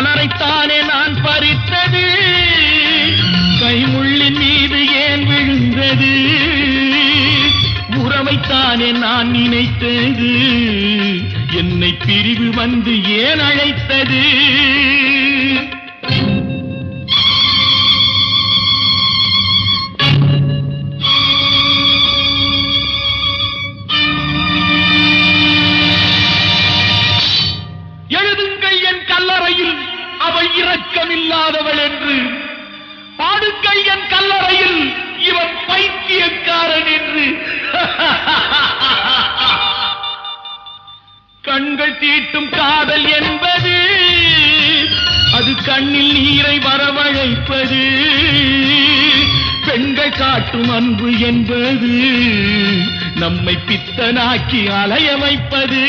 மலரைத்தானே நான் பறித்தது, கைமுள்ளின் மீது ஏன் விழுந்தது? உறவைத்தானே நான் நினைத்தது, என்னை பிரிவு வந்து ஏன் அழைத்தது? எழுதுங்கள் என் கல்லறையில் அவள் இரக்கமில்லாதவள் என்று, பாடுங்கள் என் கல்லறையில் இவன் பைத்தியக்காரன் என்று. கண்கள் தீட்டும் காதல் என்பது அது கண்ணில் நீரை வரவழைப்பது, பெண்கள் காட்டும் அன்பு என்பது நம்மை பித்தனாக்கி அலைய வைப்பது.